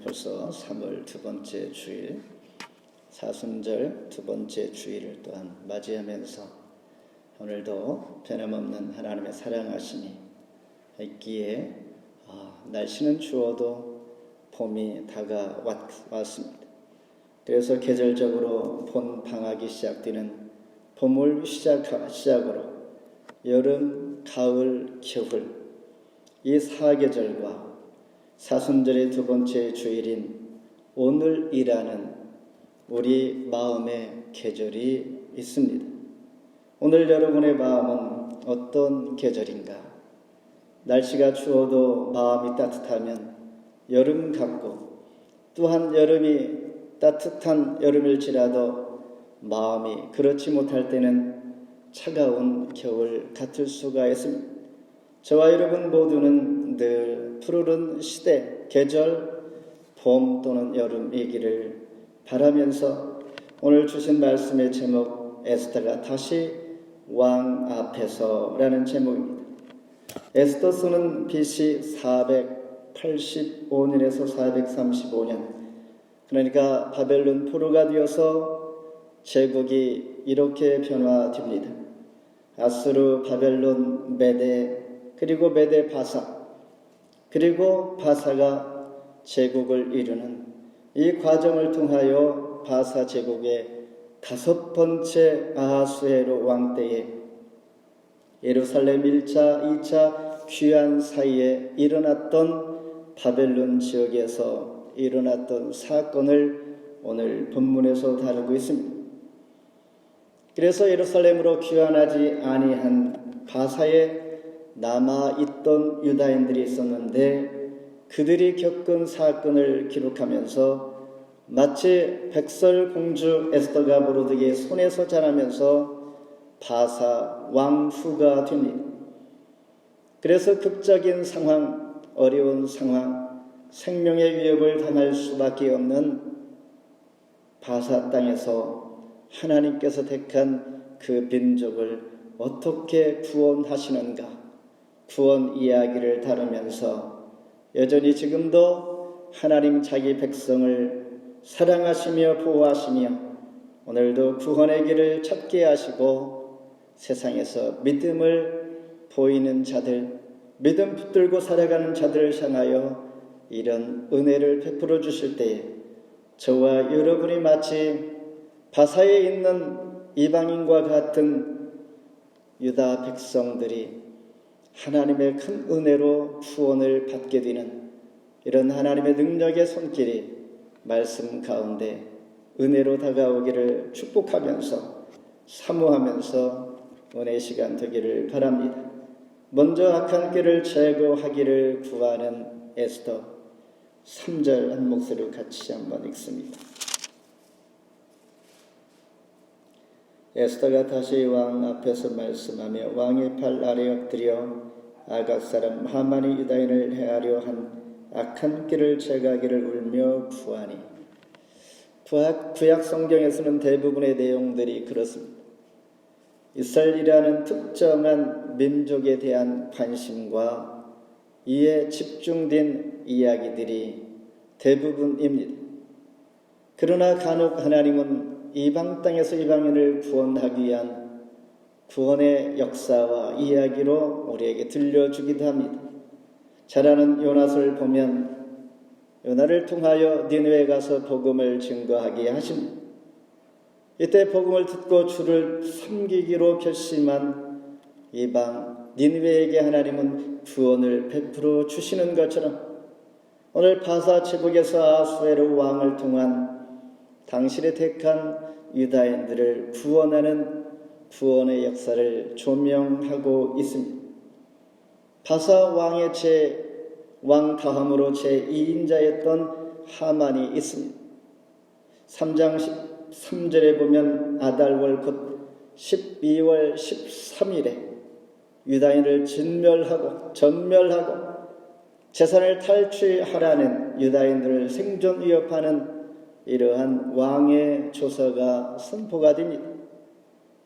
벌써 3월 두 번째 주일, 사순절 두 번째 주일을 또한 맞이하면서 오늘도 변함없는 하나님의 사랑하심이 있기에 날씨는 추워도 봄이 다가왔습니다. 그래서 계절적으로 본 방학이 시작되는 봄을 시작으로 여름, 가을, 겨울 이 사계절과 사순절의 두 번째 주일인 오늘이라는 우리 마음의 계절이 있습니다. 오늘 여러분의 마음은 어떤 계절인가? 날씨가 추워도 마음이 따뜻하면 여름 같고, 또한 여름이 따뜻한 여름일지라도 마음이 그렇지 못할 때는 차가운 겨울 같을 수가 있습니다. 저와 여러분 모두는 늘 푸르른 시대, 계절, 봄 또는 여름이기를 바라면서 오늘 주신 말씀의 제목, 에스더가 다시 왕 앞에서라는 제목입니다. 에스더서는 BC 485년에서 435년, 그러니까 바벨론 포로가 되어서 제국이 이렇게 변화됩니다. 아수르, 바벨론, 메데, 그리고 메데 바사, 그리고 바사가 제국을 이루는 이 과정을 통하여 바사 제국의 다섯 번째 아하수에로 왕 때에 예루살렘 1차, 2차 귀환 사이에 일어났던 바벨론 지역에서 일어났던 사건을 오늘 본문에서 다루고 있습니다. 그래서 예루살렘으로 귀환하지 아니한 바사에 남아있던 유다인들이 있었는데 그들이 겪은 사건을 기록하면서 마치 백설공주 에스더가 모르드게 손에서 자라면서 바사 왕후가 됩니다. 그래서 극적인 상황, 어려운 상황, 생명의 위협을 당할 수밖에 없는 바사 땅에서 하나님께서 택한 그 민족을 어떻게 구원하시는가? 구원 이야기를 다루면서 여전히 지금도 하나님 자기 백성을 사랑하시며 보호하시며 오늘도 구원의 길을 찾게 하시고 세상에서 믿음을 보이는 자들, 믿음 붙들고 살아가는 자들을 향하여 이런 은혜를 베풀어 주실 때에 저와 여러분이 마치 바사에 있는 이방인과 같은 유다 백성들이 하나님의 큰 은혜로 구원을 받게 되는 이런 하나님의 능력의 손길이 말씀 가운데 은혜로 다가오기를 축복하면서 사모하면서 은혜의 시간 되기를 바랍니다. 먼저 악한 길을 제거하기를 구하는 에스더 3절 한 목소리로 같이 한번 읽습니다. 에스더가 다시 왕 앞에서 말씀하며 왕의 팔 아래 엎드려 아각 사람 하만이 유다인을 해하려 한 악한 길을 제거하기를 울며 구하니. 구약 성경에서는 대부분의 내용들이 그렇습니다. 이스라엘이라는 특정한 민족에 대한 관심과 이에 집중된 이야기들이 대부분입니다. 그러나 간혹 하나님은 이방 땅에서 이방인을 구원하기 위한 구원의 역사와 이야기로 우리에게 들려주기도 합니다. 잘 아는 요나서를 보면 요나를 통하여 니느웨에 가서 복음을 증거하게 하십니다. 이때 복음을 듣고 주를 섬기기로 결심한 이방 니느웨에게 하나님은 구원을 베풀어 주시는 것처럼 오늘 바사 제국에서 아하수에로 왕을 통한 당신의 택한 유다인들을 구원하는 구원의 역사를 조명하고 있습니다. 바사 왕의 왕 다음으로 제2인자였던 하만이 있습니다. 3장 13절에 보면 아달월 곧 12월 13일에 유다인을 전멸하고 재산을 탈취하라는 유다인들을 생존 위협하는 이러한 왕의 조서가 선포가 됩니다.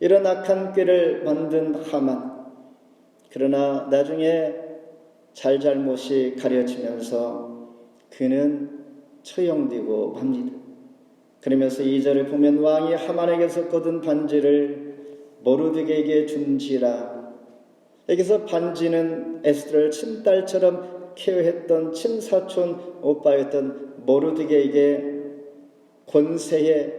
이런 악한 꾀를 만든 하만, 그러나 나중에 잘잘못이 가려지면서 그는 처형되고 맙니다. 그러면서 2절을 보면 왕이 하만에게서 거둔 반지를 모르드게에게 준지라. 여기서 반지는 에스더를 친딸처럼 케어했던 친사촌 오빠였던 모르드게에게 권세의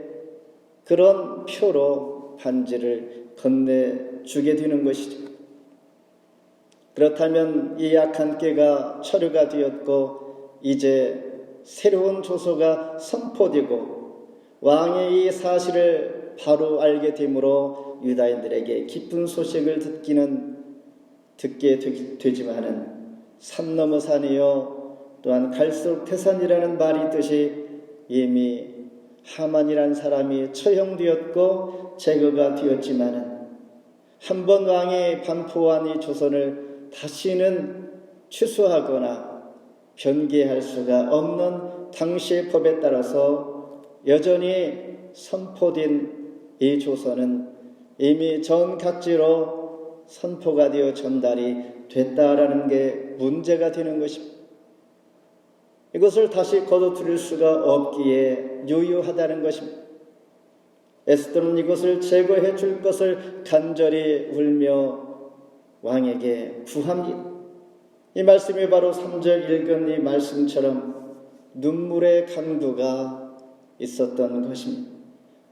그런 표로 반지를 건네주게 되는 것이죠. 그렇다면 이 악한 꾀가 철회가 되었고 이제 새로운 조서가 선포되고 왕의 이 사실을 바로 알게 되므로 유다인들에게 기쁜 소식을 듣게 되지만은 산 넘어 산이요 또한 갈수록 태산이라는 말이 있듯이 이미 하만이라는 사람이 처형되었고 제거가 되었지만은 한 번 왕이 반포한 이 조선을 다시는 취소하거나 변개할 수가 없는 당시의 법에 따라서 여전히 선포된 이 조선은 이미 전 각지로 선포가 되어 전달이 됐다라는 게 문제가 되는 것입니다. 이것을 다시 거두들일 수가 없기에 유효하다는 것입니다. 에스더는 이것을 제거해 줄 것을 간절히 울며 왕에게 구합니다. 이 말씀이 바로 3절 읽은 이 말씀처럼 눈물의 강도가 있었던 것입니다.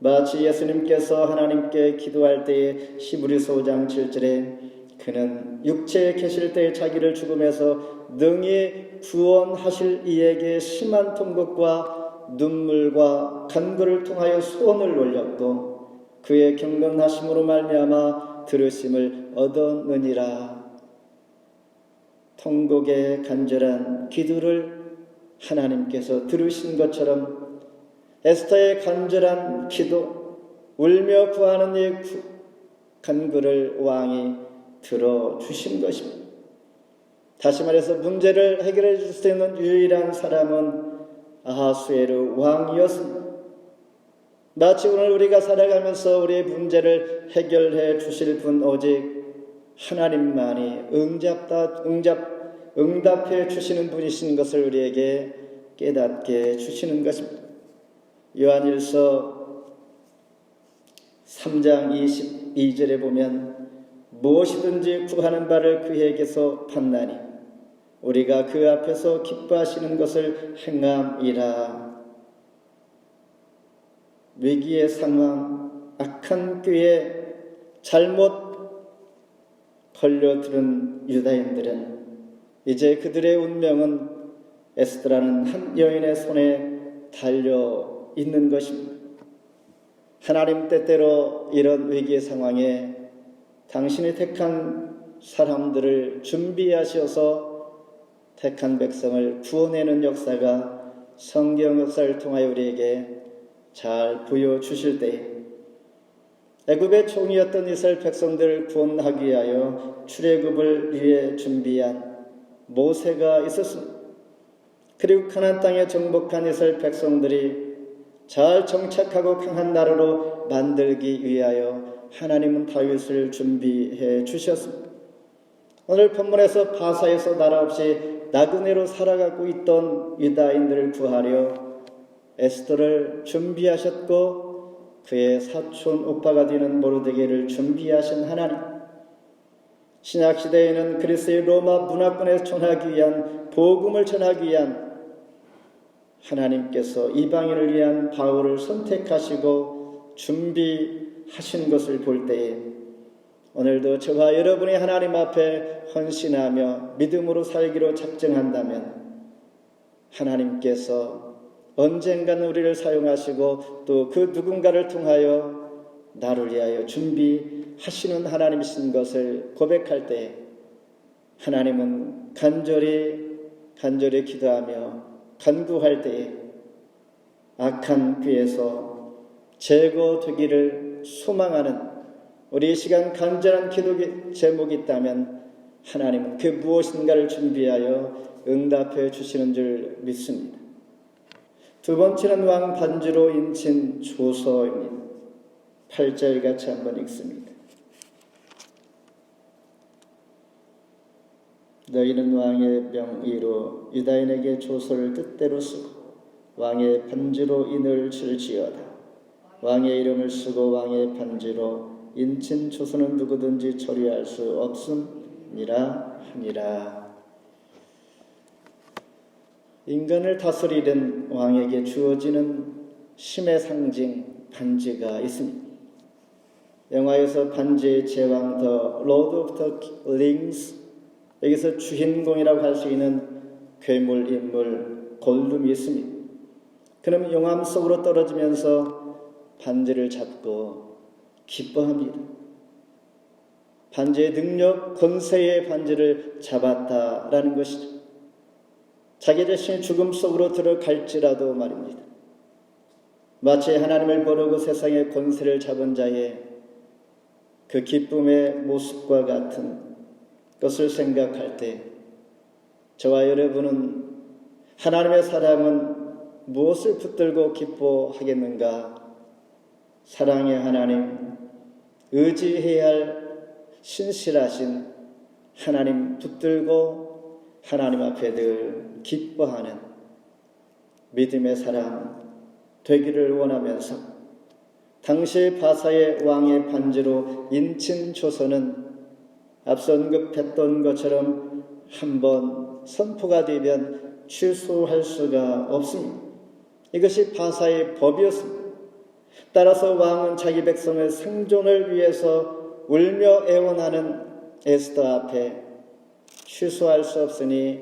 마치 예수님께서 하나님께 기도할 때에 히브리서 5장 7절에 그는 육체에 계실 때에 자기를 죽음에서 능히 구원하실 이에게 심한 통곡과 눈물과 간구를 통하여 소원을 올렸고 그의 경건하심으로 말미암아 들으심을 얻었느니라. 통곡의 간절한 기도를 하나님께서 들으신 것처럼 에스더의 간절한 기도, 울며 구하는 이 간구를 왕이 들어주신 것입니다. 다시 말해서 문제를 해결해 줄 수 있는 유일한 사람은 아하수에르 왕이었습니다. 마치 오늘 우리가 살아가면서 우리의 문제를 해결해 주실 분 오직 하나님만이 응답해 주시는 분이신 것을 우리에게 깨닫게 주시는 것입니다. 요한일서 3장 22절에 보면 무엇이든지 구하는 바를 그에게서 받나니 우리가 그 앞에서 기뻐하시는 것을 행함이라. 위기의 상황, 악한 꾀에 잘못 걸려들은 유다인들은 이제 그들의 운명은 에스더라는 한 여인의 손에 달려 있는 것입니다. 하나님 때때로 이런 위기의 상황에 당신이 택한 사람들을 준비하셔서 택한 백성을 구원하는 역사가 성경 역사를 통하여 우리에게 잘 보여주실 때에 애굽의 총이었던 이스라엘 백성들을 구원하기 위하여 출애굽을 위해 준비한 모세가 있었습니다. 그리고 가나안 땅에 정복한 이스라엘 백성들이 잘 정착하고 강한 나라로 만들기 위하여 하나님은 다윗을 준비해 주셨습니다. 오늘 본문에서 바사에서 나라 없이 나그네로 살아가고 있던 유다인들을 구하려 에스더를 준비하셨고 그의 사촌 오빠가 되는 모르드게를 준비하신 하나님. 신약시대에는 그리스의 로마 문화권에 전하기 위한 복음을 전하기 위한 하나님께서 이방인을 위한 바울을 선택하시고 준비하신 것을 볼 때에 오늘도 저와 여러분이 하나님 앞에 헌신하며 믿음으로 살기로 작정한다면 하나님께서 언젠가는 우리를 사용하시고 또 그 누군가를 통하여 나를 위하여 준비하시는 하나님이신 것을 고백할 때 하나님은 간절히 기도하며 간구할 때에 악한 귀에서 제거되기를 소망하는 우리 이 시간 간절한 기도 제목이 있다면 하나님은 그 무엇인가를 준비하여 응답해 주시는 줄 믿습니다. 두 번째는 왕 반지로 인친 조서입니다. 8절 같이 한번 읽습니다. 너희는 왕의 명의로 유다인에게 조서를 뜻대로 쓰고 왕의 반지로 인을 칠지어다. 왕의 이름을 쓰고 왕의 반지로 인친 조서는 누구든지 처리할 수 없음이라 하니라. 인간을 다스리는 왕에게 주어지는 힘의 상징 반지가 있습니다. 영화에서 반지의 제왕 더 로드 오브 더 링스, 여기서 주인공이라고 할 수 있는 괴물 인물 골룸이 있습니다. 그럼 용암 속으로 떨어지면서 반지를 잡고 기뻐합니다. 반지의 능력, 권세의 반지를 잡았다라는 것이죠. 자기 자신이 죽음 속으로 들어갈지라도 말입니다. 마치 하나님을 모르고 세상의 권세를 잡은 자의 그 기쁨의 모습과 같은 것을 생각할 때 저와 여러분은 하나님의 사랑은 무엇을 붙들고 기뻐하겠는가? 사랑의 하나님, 의지해야 할 신실하신 하나님 붙들고 하나님 앞에 늘 기뻐하는 믿음의 사람 되기를 원하면서 당시 바사의 왕의 반지로 인친 조서는 앞서 언급했던 것처럼 한번 선포가 되면 취소할 수가 없습니다. 이것이 바사의 법이었습니다. 따라서 왕은 자기 백성의 생존을 위해서 울며 애원하는 에스더 앞에 취소할 수 없으니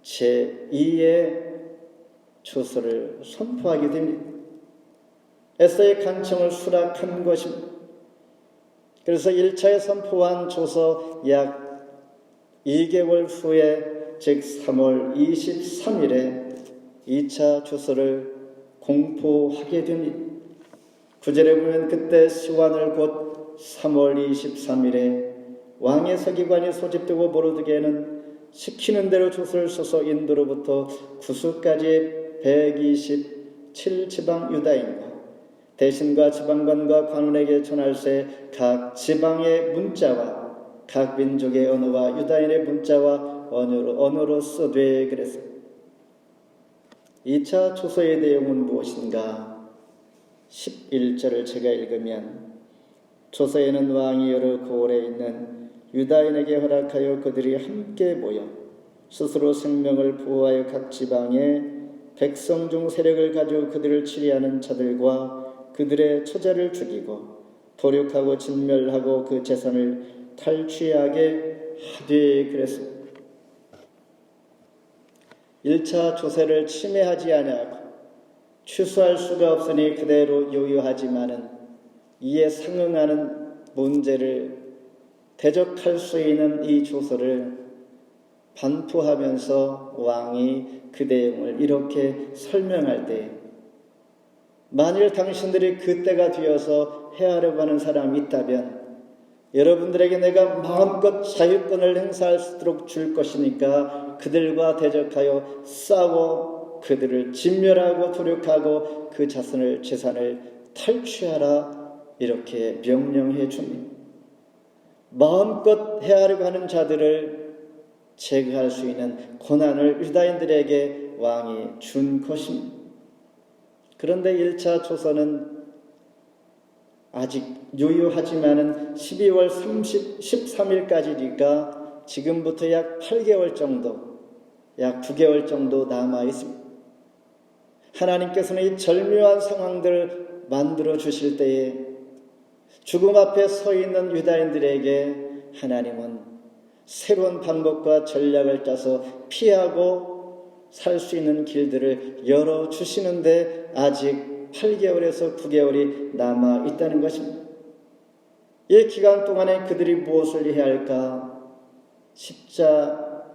제2의 조서를 선포하게 됩니다. 에스더의 간청을 수락한 것입니다. 그래서 1차에 선포한 조서 약 2개월 후에 즉 3월 23일에 2차 조서를 공포하게 됩니다. 9절에 보면 그때 시완을 곧 3월 23일에 왕의 서기관이 소집되고 모르드게는 시키는 대로 조서를 써서 인도로부터 구수까지 127지방 유다인과 대신과 지방관과 관원에게 전할세 각 지방의 문자와 각 민족의 언어와 유다인의 문자와 언어로 써되 그랬습니다. 2차 조서의 내용은 무엇인가? 11절을 제가 읽으면 조서에는 왕이 여러 고을에 있는 유다인에게 허락하여 그들이 함께 모여 스스로 생명을 보호하여 각 지방의 백성 중 세력을 가지고 그들을 치리하는 자들과 그들의 처자를 죽이고 도륙하고 진멸하고 그 재산을 탈취하게 하되 그랬습니다. 1차 조세를 침해하지 아니하고 취소할 수가 없으니 그대로 요요하지만은 이에 상응하는 문제를 대적할 수 있는 이 조서를 반포하면서 왕이 그 내용을 이렇게 설명할 때 만일 당신들이 그때가 되어서 해하려고 하는 사람이 있다면 여러분들에게 내가 마음껏 자유권을 행사할 수 있도록 줄 것이니까 그들과 대적하여 싸워 그들을 진멸하고 도륙하고 그 재산을 탈취하라 이렇게 명령해 줍니다. 마음껏 해하려고 하는 자들을 제거할 수 있는 권한을 유다인들에게 왕이 준 것입니다. 그런데 1차 조서는 아직 유효하지만은 12월 13일까지니까 지금부터 약 8개월 정도, 약 9개월 정도 남아 있습니다. 하나님께서는 이 절묘한 상황들을 만들어 주실 때에 죽음 앞에 서 있는 유다인들에게 하나님은 새로운 방법과 전략을 짜서 피하고 살 수 있는 길들을 열어주시는데 아직 8개월에서 9개월이 남아 있다는 것입니다. 이 기간 동안에 그들이 무엇을 해야 할까? 십자가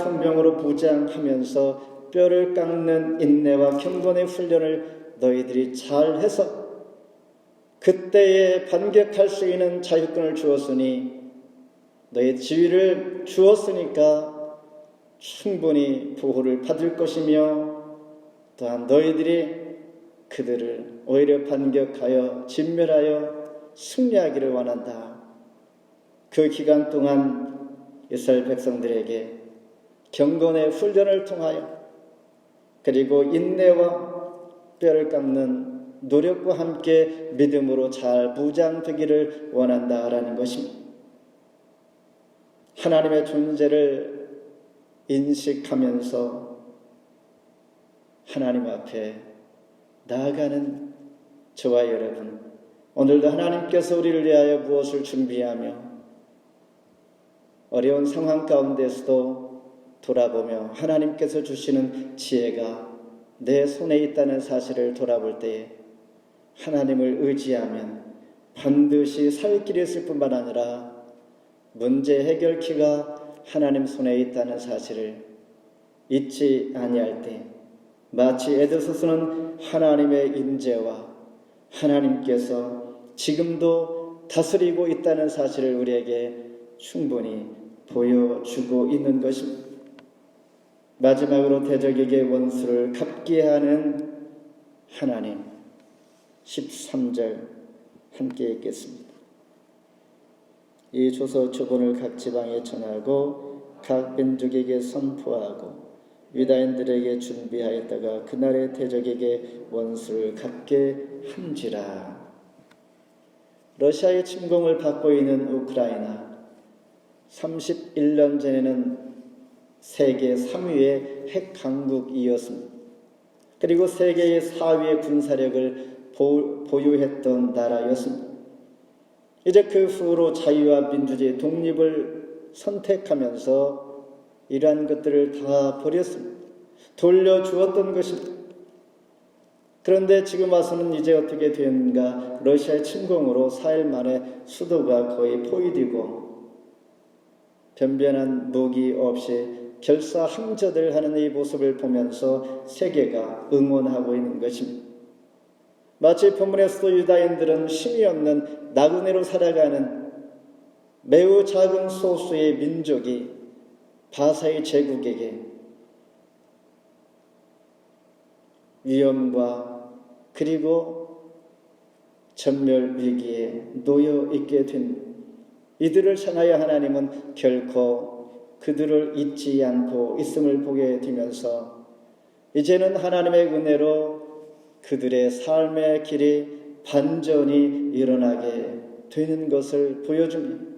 군병으로 무장하면서 뼈를 깎는 인내와 경건의 훈련을 너희들이 잘해서 그때에 반격할 수 있는 자유권을 주었으니 너희 지위를 주었으니까 충분히 보호를 받을 것이며 또한 너희들이 그들을 오히려 반격하여 진멸하여 승리하기를 원한다. 그 기간 동안 이스라엘 백성들에게 경건의 훈련을 통하여 그리고 인내와 뼈를 깎는 노력과 함께 믿음으로 잘 무장되기를 원한다라는 것입니다. 하나님의 존재를 인식하면서 하나님 앞에 나아가는 저와 여러분, 오늘도 하나님께서 우리를 위하여 무엇을 준비하며 어려운 상황 가운데서도 돌아보며 하나님께서 주시는 지혜가 내 손에 있다는 사실을 돌아볼 때에 하나님을 의지하면 반드시 살 길이 있을 뿐만 아니라 문제 해결키가 하나님 손에 있다는 사실을 잊지 아니할 때 마치 에베소서는 하나님의 인재와 하나님께서 지금도 다스리고 있다는 사실을 우리에게 충분히 보여주고 있는 것입니다. 마지막으로 대적에게 원수를 갚게 하는 하나님, 13절 함께 읽겠습니다. 이 조서 초본을 각 지방에 전하고 각 민족에게 선포하고 유다인들에게 준비하였다가 그날의 대적에게 원수를 갚게 한지라. 러시아의 침공을 받고 있는 우크라이나, 31년 전에는 세계 3위의 핵 강국이었습니다. 그리고 세계의 4위의 군사력을 보유했던 나라였습니다. 이제 그 후로 자유와 민주주의, 독립을 선택하면서 이러한 것들을 다 버렸습니다. 돌려주었던 것입니다. 그런데 지금 와서는 이제 어떻게 되는가? 러시아의 침공으로 4일 만에 수도가 거의 포위되고 변변한 무기 없이 결사항저들 하는 이 모습을 보면서 세계가 응원하고 있는 것입니다. 마치 본문에서도 유다인들은 힘이 없는 나그네로 살아가는 매우 작은 소수의 민족이 바사의 제국에게 위험과 그리고 전멸 위기에 놓여 있게 된 이들을 향하여 하나님은 결코 그들을 잊지 않고 있음을 보게 되면서 이제는 하나님의 은혜로 그들의 삶의 길이 반전이 일어나게 되는 것을 보여줍니다.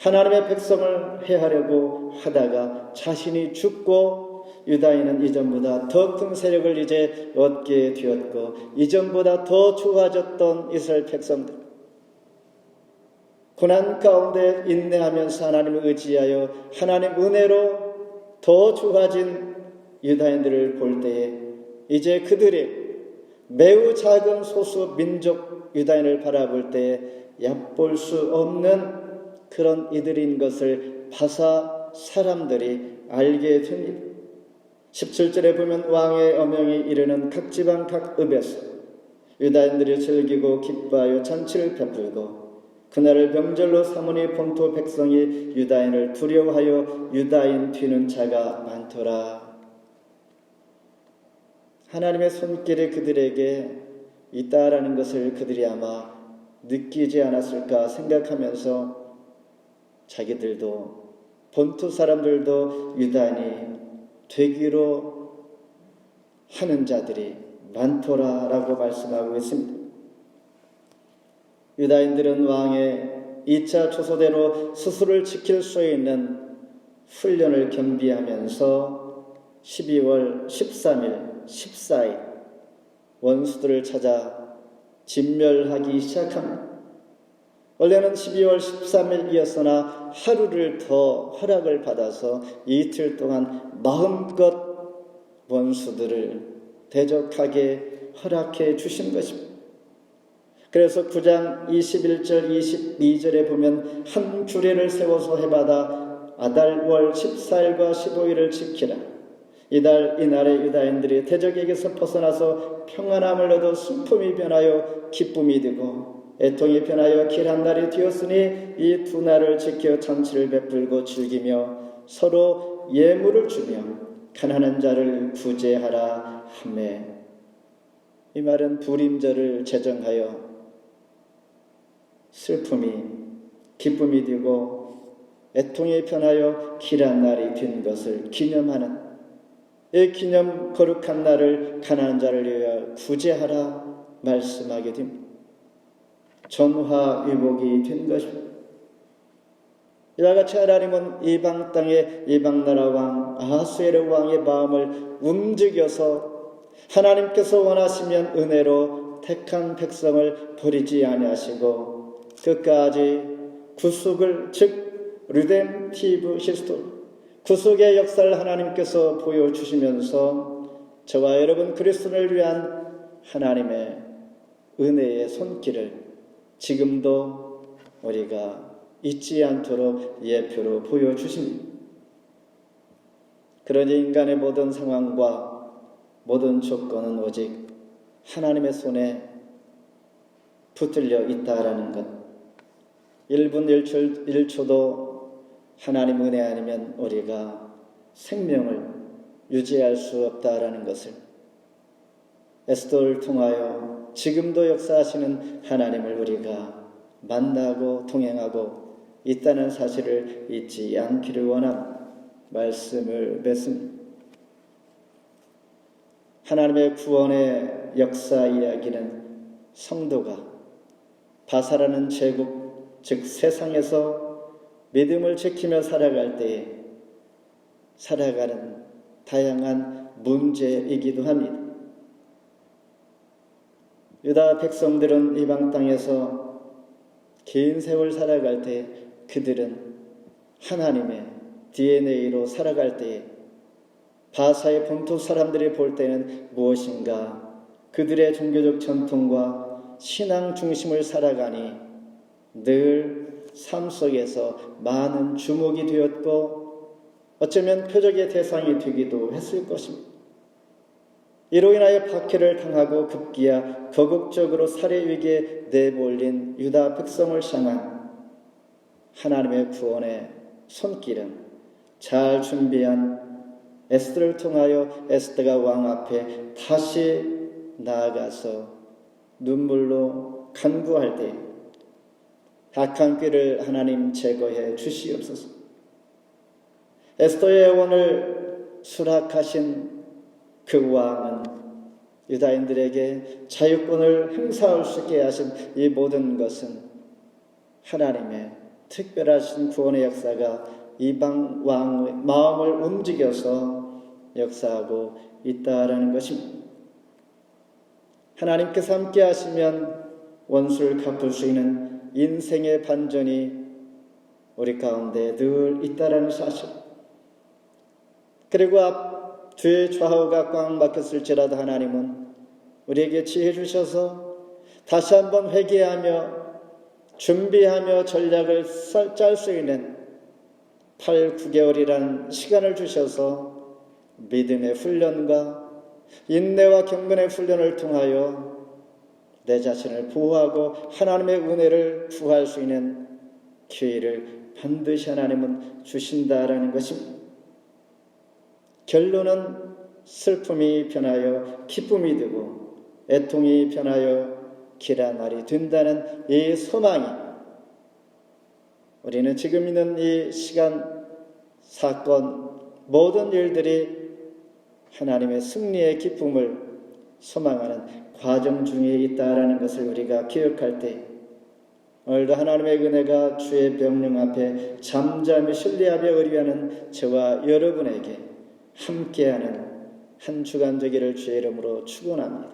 하나님의 백성을 해하려고 하다가 자신이 죽고 유다인은 이전보다 더 큰 세력을 이제 얻게 되었고 이전보다 더 좋아졌던 이스라엘 백성들, 고난 가운데 인내하면서 하나님을 의지하여 하나님 은혜로 더 좋아진 유다인들을 볼 때에 이제 그들의 매우 작은 소수 민족 유다인을 바라볼 때에 얕볼 수 없는 그런 이들인 것을 바사 사람들이 알게 됩니다. 17절에 보면 왕의 어명이 이르는 각 지방 각 읍에서 유다인들이 즐기고 기뻐하여 잔치를 베풀고 그날을 명절로 삼으니 본토 백성이 유다인을 두려워하여 유다인 뒤는 자가 많더라. 하나님의 손길이 그들에게 있다라는 것을 그들이 아마 느끼지 않았을까 생각하면서 자기들도 본토 사람들도 유다인이 되기로 하는 자들이 많더라라고 말씀하고 있습니다. 유다인들은 왕의 2차 초소대로 스스로를 지킬 수 있는 훈련을 겸비하면서 12월 13일, 14일 원수들을 찾아 진멸하기 시작합니다. 원래는 12월 13일이었으나 하루를 더 허락을 받아서 이틀 동안 마음껏 원수들을 대적하게 허락해 주신 것입니다. 그래서 9장 21절 22절에 보면 한 규례를 세워서 해마다 아달월 14일과 15일을 지키라. 이날에 유다인들이 대적에게서 벗어나서 평안함을 얻어 슬픔이 변하여 기쁨이 되고 애통이 변하여 길한 날이 되었으니 이 두 날을 지켜 잔치를 베풀고 즐기며 서로 예물을 주며 가난한 자를 구제하라 하매. 이 말은 불임절을 제정하여 슬픔이 기쁨이 되고 애통이 변하여 길한 날이 된 것을 기념하는 이 기념 거룩한 날을 가난한 자를 위하여 구제하라 말씀하게 됩니다. 전화위복이 된 것입니다. 이와 같이 하나님은 이방 땅의 이방 나라 왕 아하수에르 왕의 마음을 움직여서 하나님께서 원하시면 은혜로 택한 백성을 버리지 아니하시고 끝까지 구속을 즉 리뎀티브 히스토리 구속의 역사를 하나님께서 보여주시면서 저와 여러분 그리스도를 위한 하나님의 은혜의 손길을 지금도 우리가 잊지 않도록 예표로 보여주십니다. 그러니 인간의 모든 상황과 모든 조건은 오직 하나님의 손에 붙들려 있다라는 것. 1분 1초도 하나님 은혜 아니면 우리가 생명을 유지할 수 없다라는 것을 에스더를 통하여 지금도 역사하시는 하나님을 우리가 만나고 동행하고 있다는 사실을 잊지 않기를 원한 말씀을 맺습니다. 하나님의 구원의 역사 이야기는 성도가 바사라는 제국 즉 세상에서 믿음을 지키며 살아갈 때에 살아가는 다양한 문제이기도 합니다. 유다 백성들은 이방 땅에서 긴 세월 살아갈 때 그들은 하나님의 DNA로 살아갈 때에 바사의 본토 사람들이 볼 때는 무엇인가 그들의 종교적 전통과 신앙 중심을 살아가니 늘 삶 속에서 많은 주목이 되었고 어쩌면 표적의 대상이 되기도 했을 것입니다. 이로 인하여 박해를 당하고 급기야 거국적으로 살해 위기에 내몰린 유다 백성을 향한 하나님의 구원의 손길은 잘 준비한 에스더를 통하여 에스더가 왕 앞에 다시 나아가서 눈물로 간구할 때 악한 꾀를 하나님 제거해 주시옵소서. 에스더의 원을 수락하신 그 왕은 유다인들에게 자유권을 행사할 수 있게 하신 이 모든 것은 하나님의 특별하신 구원의 역사가 이방 왕의 마음을 움직여서 역사하고 있다라는 것입니다. 하나님께서 함께 하시면 원수를 갚을 수 있는 인생의 반전이 우리 가운데 늘 있다라는 사실. 그리고 뒤에 좌우가 꽉 막혔을지라도 하나님은 우리에게 지혜 주셔서 다시 한번 회개하며 준비하며 전략을 짤 수 있는 8, 9개월이라는 시간을 주셔서 믿음의 훈련과 인내와 경건의 훈련을 통하여 내 자신을 보호하고 하나님의 은혜를 구할 수 있는 기회를 반드시 하나님은 주신다라는 것입니다. 결론은 슬픔이 변하여 기쁨이 되고 애통이 변하여 기라말이 된다는 이 소망이 우리는 지금 있는 이 시간, 사건, 모든 일들이 하나님의 승리의 기쁨을 소망하는 과정 중에 있다라는 것을 우리가 기억할 때 오늘도 하나님의 은혜가 주의 명령 앞에 잠잠히 신뢰하며 의뢰하는 저와 여러분에게 함께하는 한 주간 되기를 주의 이름으로 축원합니다.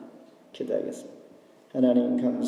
기도하겠습니다. 하나님 감사